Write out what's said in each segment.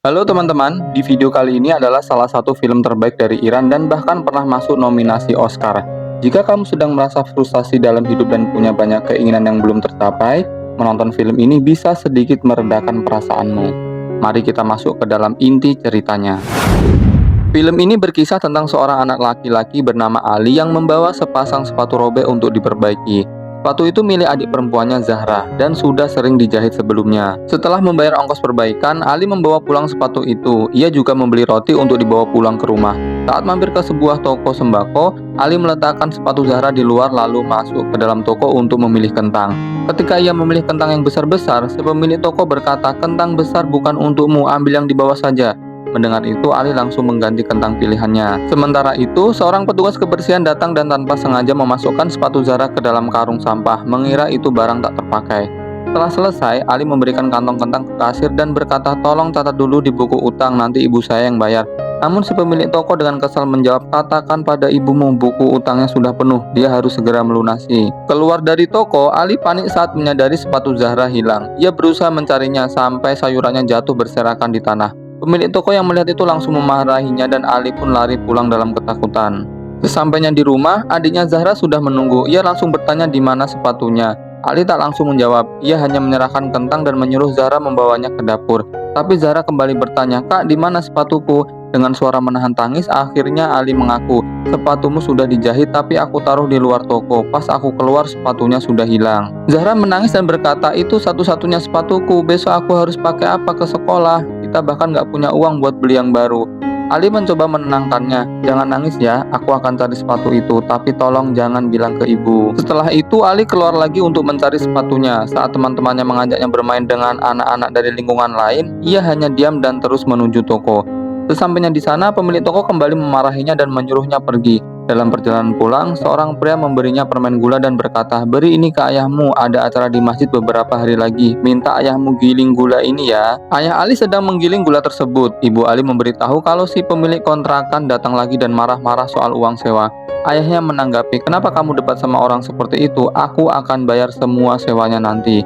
Halo teman-teman, di video kali ini adalah salah satu film terbaik dari Iran dan bahkan pernah masuk nominasi Oscar. Jika kamu sedang merasa frustasi dalam hidup dan punya banyak keinginan yang belum tercapai, menonton film ini bisa sedikit meredakan perasaanmu. Mari kita masuk ke dalam inti ceritanya. Film ini berkisah tentang seorang anak laki-laki bernama Ali yang membawa sepasang sepatu robek untuk diperbaiki. Sepatu itu milik adik perempuannya Zahra dan sudah sering dijahit sebelumnya. Setelah membayar ongkos perbaikan, Ali membawa pulang sepatu itu. Ia juga membeli roti untuk dibawa pulang ke rumah. Saat mampir ke sebuah toko sembako, Ali meletakkan sepatu Zahra di luar lalu masuk ke dalam toko untuk memilih kentang. Ketika ia memilih kentang yang besar-besar, si pemilik toko berkata, "Kentang besar bukan untukmu, ambil yang di bawah saja." Mendengar itu, Ali langsung mengganti kentang pilihannya. Sementara itu, seorang petugas kebersihan datang dan tanpa sengaja memasukkan sepatu Zara ke dalam karung sampah, mengira itu barang tak terpakai. Setelah selesai, Ali memberikan kantong kentang ke kasir dan berkata, "Tolong catat dulu di buku utang, nanti ibu saya yang bayar." Namun si pemilik toko dengan kesal menjawab, "Katakan pada ibumu buku utangnya sudah penuh, dia harus segera melunasi." Keluar dari toko, Ali panik saat menyadari sepatu Zahra hilang. Ia berusaha mencarinya sampai sayurannya jatuh berserakan di tanah. Pemilik toko yang melihat itu langsung memarahinya dan Ali pun lari pulang dalam ketakutan. Sesampainya di rumah, adiknya Zahra sudah menunggu. Ia langsung bertanya di mana sepatunya. Ali tak langsung menjawab. Ia hanya menyerahkan kentang dan menyuruh Zahra membawanya ke dapur. Tapi Zahra kembali bertanya, "Kak, di mana sepatuku?" Dengan suara menahan tangis, akhirnya Ali mengaku, "Sepatumu sudah dijahit tapi aku taruh di luar toko. Pas aku keluar sepatunya sudah hilang." Zahra menangis dan berkata, "Itu satu-satunya sepatuku. Besok aku harus pakai apa ke sekolah? Kita bahkan gak punya uang buat beli yang baru." Ali mencoba menenangkannya, "Jangan nangis ya, aku akan cari sepatu itu, tapi tolong jangan bilang ke ibu." Setelah itu Ali keluar lagi untuk mencari sepatunya. Saat teman-temannya mengajaknya bermain dengan anak-anak dari lingkungan lain, ia hanya diam dan terus menuju toko. Sesampainya di sana, pemilik toko kembali memarahinya dan menyuruhnya pergi. Dalam perjalanan pulang, seorang pria memberinya permen gula dan berkata, "Beri ini ke ayahmu, ada acara di masjid beberapa hari lagi. Minta ayahmu giling gula ini ya." Ayah Ali sedang menggiling gula tersebut. Ibu Ali memberitahu kalau si pemilik kontrakan datang lagi dan marah-marah soal uang sewa. Ayahnya menanggapi, "Kenapa kamu debat sama orang seperti itu? Aku akan bayar semua sewanya nanti."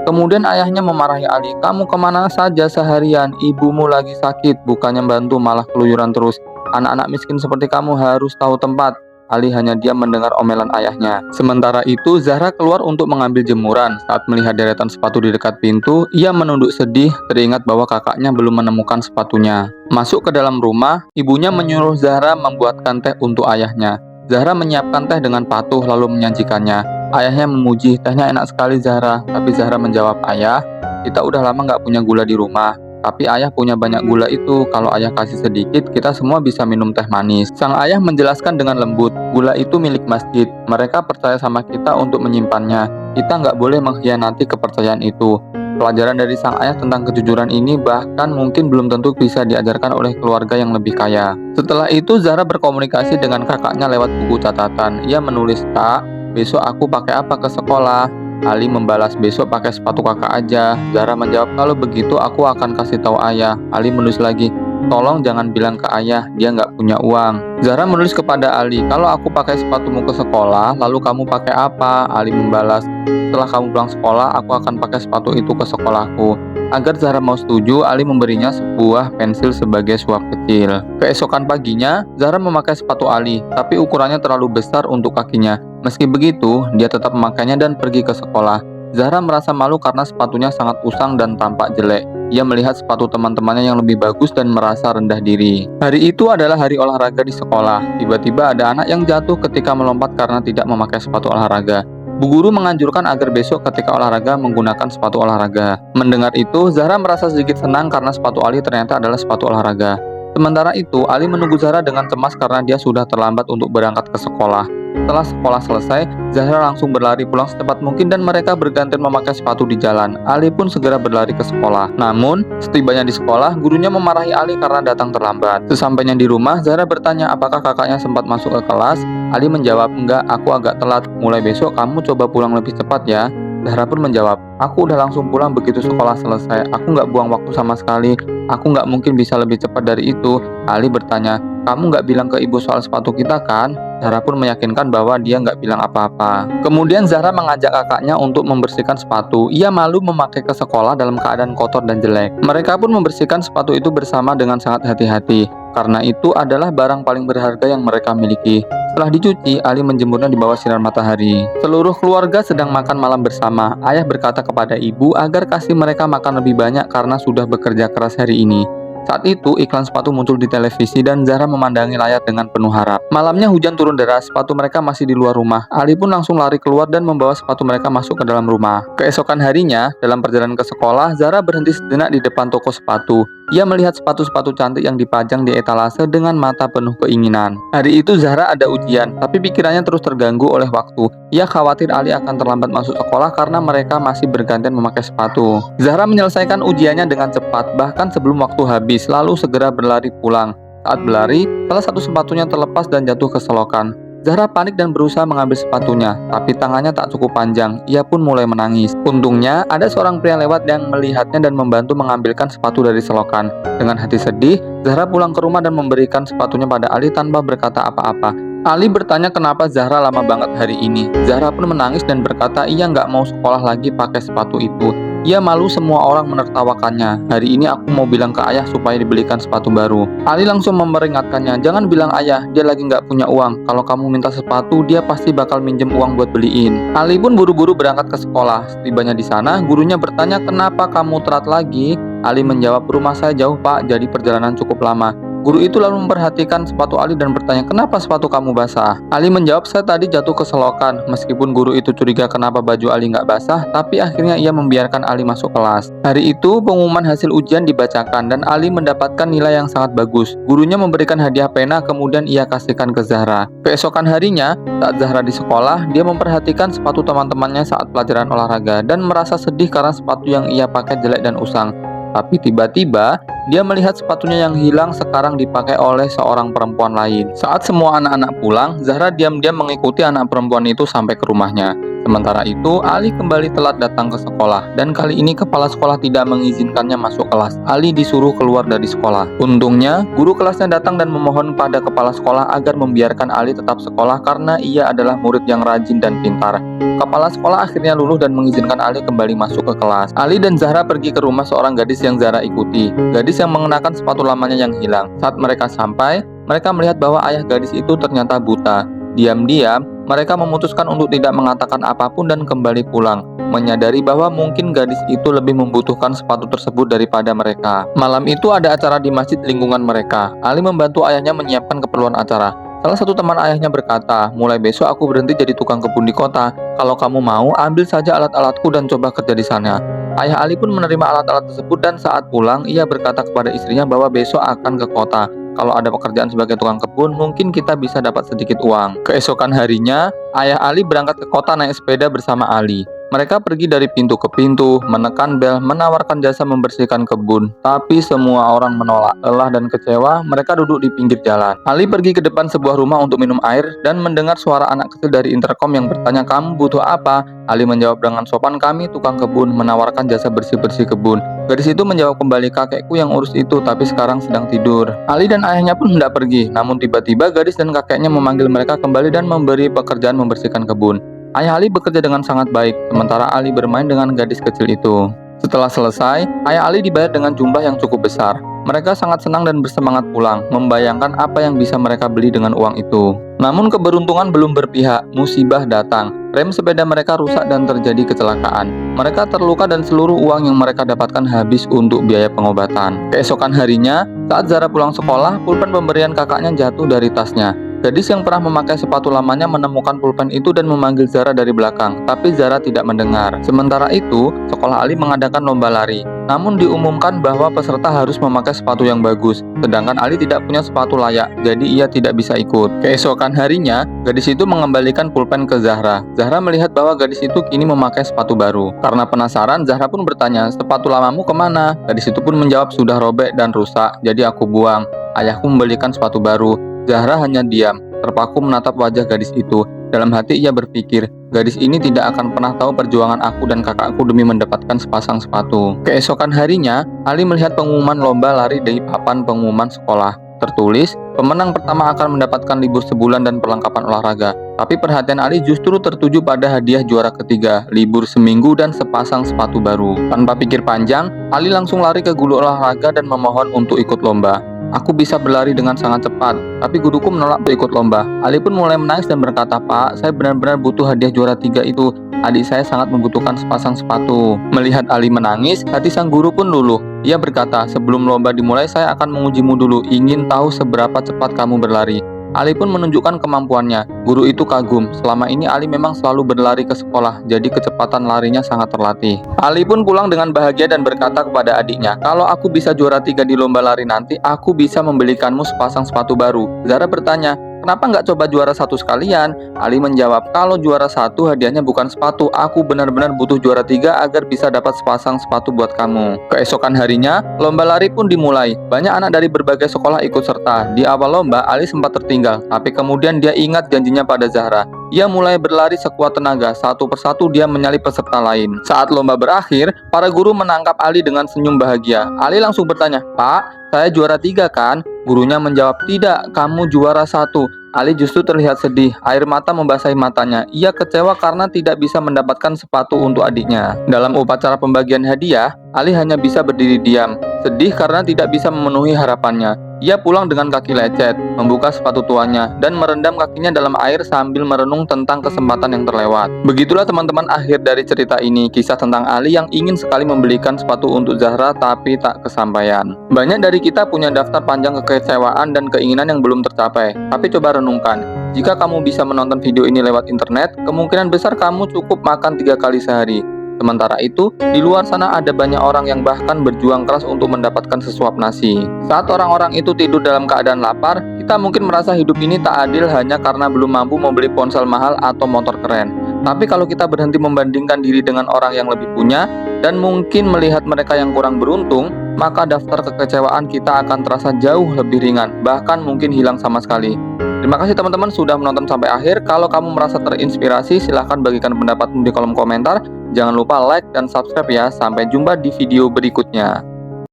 Kemudian ayahnya memarahi Ali, "Kamu kemana saja seharian? Ibumu lagi sakit, bukannya bantu malah keluyuran terus. Anak-anak miskin seperti kamu harus tahu tempat." Ali hanya diam mendengar omelan ayahnya. Sementara itu, Zahra keluar untuk mengambil jemuran. Saat melihat deretan sepatu di dekat pintu, ia menunduk sedih, teringat bahwa kakaknya belum menemukan sepatunya. Masuk ke dalam rumah, ibunya menyuruh Zahra membuatkan teh untuk ayahnya. Zahra menyiapkan teh dengan patuh lalu menyajikannya. Ayahnya memuji, "Tehnya enak sekali Zahra." Tapi Zahra menjawab, "Ayah, kita udah lama nggak punya gula di rumah. Tapi ayah punya banyak gula itu. Kalau ayah kasih sedikit, kita semua bisa minum teh manis." Sang ayah menjelaskan dengan lembut, "Gula itu milik masjid. Mereka percaya sama kita untuk menyimpannya. Kita nggak boleh mengkhianati kepercayaan itu." Pelajaran dari sang ayah tentang kejujuran ini bahkan mungkin belum tentu bisa diajarkan oleh keluarga yang lebih kaya. Setelah itu, Zahra berkomunikasi dengan kakaknya lewat buku catatan. Ia menulis, "Kak, besok aku pakai apa ke sekolah?" Ali membalas, "Besok pakai sepatu kakak aja." Zahra menjawab, "Kalau begitu aku akan kasih tahu ayah." Ali menulis lagi, "Tolong jangan bilang ke ayah, dia nggak punya uang." Zahra menulis kepada Ali, "Kalau aku pakai sepatumu ke sekolah, lalu kamu pakai apa?" Ali membalas, "Setelah kamu pulang sekolah, aku akan pakai sepatu itu ke sekolahku." Agar Zahra mau setuju, Ali memberinya sebuah pensil sebagai suap kecil. Keesokan paginya, Zahra memakai sepatu Ali, tapi ukurannya terlalu besar untuk kakinya. Meski begitu, dia tetap memakainya dan pergi ke sekolah. Zahra merasa malu karena sepatunya sangat usang dan tampak jelek. Ia melihat sepatu teman-temannya yang lebih bagus dan merasa rendah diri. Hari itu adalah hari olahraga di sekolah. Tiba-tiba ada anak yang jatuh ketika melompat karena tidak memakai sepatu olahraga. Bu guru menganjurkan agar besok ketika olahraga menggunakan sepatu olahraga. Mendengar itu, Zahra merasa sedikit senang karena sepatu Ali ternyata adalah sepatu olahraga. Sementara itu, Ali menunggu Zahra dengan cemas karena dia sudah terlambat untuk berangkat ke sekolah. Setelah sekolah selesai, Zahra langsung berlari pulang secepat mungkin dan mereka bergantian memakai sepatu di jalan. Ali pun segera berlari ke sekolah. Namun, setibanya di sekolah, gurunya memarahi Ali karena datang terlambat. Sesampainya di rumah, Zahra bertanya apakah kakaknya sempat masuk ke kelas. Ali menjawab, "Enggak, aku agak telat. Mulai besok kamu coba pulang lebih cepat ya." Zahra pun menjawab, "Aku udah langsung pulang begitu sekolah selesai. Aku nggak buang waktu sama sekali. Aku nggak mungkin bisa lebih cepat dari itu." Ali bertanya, kamu nggak bilang ke ibu soal sepatu kita kan? Zahra pun meyakinkan bahwa dia nggak bilang apa-apa. Kemudian Zahra mengajak kakaknya untuk membersihkan sepatu. Ia malu memakai ke sekolah dalam keadaan kotor dan jelek. Mereka pun membersihkan sepatu itu bersama dengan sangat hati-hati, karena itu adalah barang paling berharga yang mereka miliki. Setelah dicuci, Ali menjemurnya di bawah sinar matahari. Seluruh keluarga sedang makan malam bersama. Ayah berkata kepada ibu agar kasih mereka makan lebih banyak karena sudah bekerja keras hari ini. Saat itu, iklan sepatu muncul di televisi dan Zahra memandangi layar dengan penuh harap. Malamnya hujan turun deras, sepatu mereka masih di luar rumah. Ali pun langsung lari keluar dan membawa sepatu mereka masuk ke dalam rumah. Keesokan harinya, dalam perjalanan ke sekolah, Zahra berhenti sejenak di depan toko sepatu. Ia melihat sepatu-sepatu cantik yang dipajang di etalase dengan mata penuh keinginan. Hari itu Zahra ada ujian, tapi pikirannya terus terganggu oleh waktu. Ia khawatir Ali akan terlambat masuk sekolah karena mereka masih bergantian memakai sepatu. Zahra menyelesaikan ujiannya dengan cepat, bahkan sebelum waktu habis, lalu segera berlari pulang. Saat berlari, salah satu sepatunya terlepas dan jatuh ke selokan. Zahra panik dan berusaha mengambil sepatunya, tapi tangannya tak cukup panjang. Ia pun mulai menangis. Untungnya, ada seorang pria lewat yang melihatnya dan membantu mengambilkan sepatu dari selokan. Dengan hati sedih, Zahra pulang ke rumah dan memberikan sepatunya pada Ali tanpa berkata apa-apa. Ali bertanya kenapa Zahra lama banget hari ini. Zahra pun menangis dan berkata ia nggak mau sekolah lagi pakai sepatu itu. Ia malu semua orang menertawakannya. Hari ini aku mau bilang ke ayah supaya dibelikan sepatu baru. Ali langsung memperingatkannya, jangan bilang ayah, dia lagi nggak punya uang. Kalau kamu minta sepatu, dia pasti bakal minjem uang buat beliin. Ali pun buru-buru berangkat ke sekolah. Setibanya di sana, gurunya bertanya kenapa kamu telat lagi. Ali menjawab, rumah saya jauh pak, jadi perjalanan cukup lama. Guru itu lalu memperhatikan sepatu Ali dan bertanya, kenapa sepatu kamu basah? Ali menjawab, saya tadi jatuh ke selokan. Meskipun guru itu curiga kenapa baju Ali nggak basah, tapi akhirnya ia membiarkan Ali masuk kelas. Hari itu, pengumuman hasil ujian dibacakan dan Ali mendapatkan nilai yang sangat bagus. Gurunya memberikan hadiah pena, kemudian ia kasihkan ke Zahra. Keesokan harinya, saat Zahra di sekolah, dia memperhatikan sepatu teman-temannya saat pelajaran olahraga dan merasa sedih karena sepatu yang ia pakai jelek dan usang. Tapi tiba-tiba, dia melihat sepatunya yang hilang sekarang dipakai oleh seorang perempuan lain. Saat semua anak-anak pulang, Zahra diam-diam mengikuti anak perempuan itu sampai ke rumahnya. Sementara itu, Ali kembali telat datang ke sekolah, dan kali ini kepala sekolah tidak mengizinkannya masuk kelas. Ali disuruh keluar dari sekolah. Untungnya, guru kelasnya datang dan memohon pada kepala sekolah agar membiarkan Ali tetap sekolah karena ia adalah murid yang rajin dan pintar. Kepala sekolah akhirnya luluh dan mengizinkan Ali kembali masuk ke kelas. Ali dan Zahra pergi ke rumah seorang gadis yang Zahra ikuti. Gadis yang mengenakan sepatu lamanya yang hilang. Saat mereka sampai, mereka melihat bahwa ayah gadis itu ternyata buta. Diam-diam, mereka memutuskan untuk tidak mengatakan apapun dan kembali pulang, menyadari bahwa mungkin gadis itu lebih membutuhkan sepatu tersebut daripada mereka. Malam itu ada acara di masjid lingkungan mereka. Ali membantu ayahnya menyiapkan keperluan acara. Salah satu teman ayahnya berkata, mulai besok aku berhenti jadi tukang kebun di kota. Kalau kamu mau, ambil saja alat-alatku dan coba kerja di sana. Ayah Ali pun menerima alat-alat tersebut dan saat pulang, ia berkata kepada istrinya bahwa besok akan ke kota. Kalau ada pekerjaan sebagai tukang kebun, mungkin kita bisa dapat sedikit uang. Keesokan harinya, ayah Ali berangkat ke kota naik sepeda bersama Ali. Mereka pergi dari pintu ke pintu, menekan bel, menawarkan jasa membersihkan kebun. Tapi semua orang menolak. Lelah dan kecewa, mereka duduk di pinggir jalan. Ali pergi ke depan sebuah rumah untuk minum air dan mendengar suara anak kecil dari intercom yang bertanya, kamu butuh apa? Ali menjawab dengan sopan, kami tukang kebun, menawarkan jasa bersih-bersih kebun. Gadis itu menjawab kembali, kakekku yang urus itu, tapi sekarang sedang tidur. Ali dan ayahnya pun hendak pergi, namun tiba-tiba gadis dan kakeknya memanggil mereka kembali dan memberi pekerjaan membersihkan kebun. Ayah Ali bekerja dengan sangat baik, sementara Ali bermain dengan gadis kecil itu. Setelah selesai, ayah Ali dibayar dengan jumlah yang cukup besar. Mereka sangat senang dan bersemangat pulang, membayangkan apa yang bisa mereka beli dengan uang itu. Namun keberuntungan belum berpihak, musibah datang. Rem sepeda mereka rusak dan terjadi kecelakaan. Mereka terluka dan seluruh uang yang mereka dapatkan habis untuk biaya pengobatan. Keesokan harinya, saat Zahra pulang sekolah, pulpen pemberian kakaknya jatuh dari tasnya. Gadis yang pernah memakai sepatu lamanya menemukan pulpen itu dan memanggil Zahra dari belakang, tapi Zahra tidak mendengar. Sementara itu, sekolah Ali mengadakan lomba lari. Namun diumumkan bahwa peserta harus memakai sepatu yang bagus, sedangkan Ali tidak punya sepatu layak, jadi ia tidak bisa ikut. Keesokan harinya, gadis itu mengembalikan pulpen ke Zahra. Zahra melihat bahwa gadis itu kini memakai sepatu baru. Karena penasaran, Zahra pun bertanya, sepatu lamamu kemana? Gadis itu pun menjawab, sudah robek dan rusak, jadi aku buang. Ayahku membelikan sepatu baru. Zahra hanya diam, terpaku menatap wajah gadis itu. Dalam hati ia berpikir, gadis ini tidak akan pernah tahu perjuangan aku dan kakakku demi mendapatkan sepasang sepatu. Keesokan harinya, Ali melihat pengumuman lomba lari di papan pengumuman sekolah. Tertulis, pemenang pertama akan mendapatkan libur sebulan dan perlengkapan olahraga. Tapi perhatian Ali justru tertuju pada hadiah juara ketiga, libur seminggu dan sepasang sepatu baru. Tanpa pikir panjang, Ali langsung lari ke guru olahraga dan memohon untuk ikut lomba. Aku bisa berlari dengan sangat cepat, tapi guruku menolak untuk ikut lomba. Ali pun mulai menangis dan berkata, "Pak, saya benar-benar butuh hadiah juara 3 itu. Adik saya sangat membutuhkan sepasang sepatu." Melihat Ali menangis, hati sang guru pun luluh. Ia berkata, "Sebelum lomba dimulai, saya akan mengujimu dulu. Ingin tahu seberapa cepat kamu berlari." Ali pun menunjukkan kemampuannya. Guru itu kagum. Selama ini Ali memang selalu berlari ke sekolah, jadi kecepatan larinya sangat terlatih. Ali pun pulang dengan bahagia dan berkata kepada adiknya, "Kalau aku bisa juara 3 di lomba lari nanti, aku bisa membelikanmu sepasang sepatu baru." Zara bertanya, "Kenapa nggak coba juara 1 sekalian?" Ali menjawab, "Kalau juara 1 hadiahnya bukan sepatu, aku benar-benar butuh juara 3 agar bisa dapat sepasang sepatu buat kamu." Keesokan harinya, lomba lari pun dimulai. Banyak anak dari berbagai sekolah ikut serta. Di awal lomba, Ali sempat tertinggal, tapi kemudian dia ingat janjinya pada Zahra. Ia mulai berlari sekuat tenaga, satu persatu dia menyalip peserta lain. Saat lomba berakhir, para guru menangkap Ali dengan senyum bahagia. Ali langsung bertanya, "Pak, saya juara 3 kan?" Gurunya menjawab, "Tidak, kamu juara 1. Ali justru terlihat sedih, air mata membasahi matanya. Ia kecewa karena tidak bisa mendapatkan sepatu untuk adiknya. Dalam upacara pembagian hadiah, Ali hanya bisa berdiri diam, sedih karena tidak bisa memenuhi harapannya. Ia pulang dengan kaki lecet, membuka sepatu tuanya, dan merendam kakinya dalam air sambil merenung tentang kesempatan yang terlewat. Begitulah teman-teman akhir dari cerita ini, kisah tentang Ali yang ingin sekali membelikan sepatu untuk Zahra tapi tak kesampaian. Banyak dari kita punya daftar panjang kekecewaan dan keinginan yang belum tercapai, tapi coba renungkan. Jika kamu bisa menonton video ini lewat internet, kemungkinan besar kamu cukup makan 3 kali sehari. Sementara itu, di luar sana ada banyak orang yang bahkan berjuang keras untuk mendapatkan sesuap nasi. Saat orang-orang itu tidur dalam keadaan lapar, kita mungkin merasa hidup ini tak adil hanya karena belum mampu membeli ponsel mahal atau motor keren. Tapi kalau kita berhenti membandingkan diri dengan orang yang lebih punya, dan mungkin melihat mereka yang kurang beruntung, maka daftar kekecewaan kita akan terasa jauh lebih ringan, bahkan mungkin hilang sama sekali. Terima kasih teman-teman sudah menonton sampai akhir. Kalau kamu merasa terinspirasi, silahkan bagikan pendapatmu di kolom komentar. Jangan lupa like dan subscribe ya. Sampai jumpa di video berikutnya.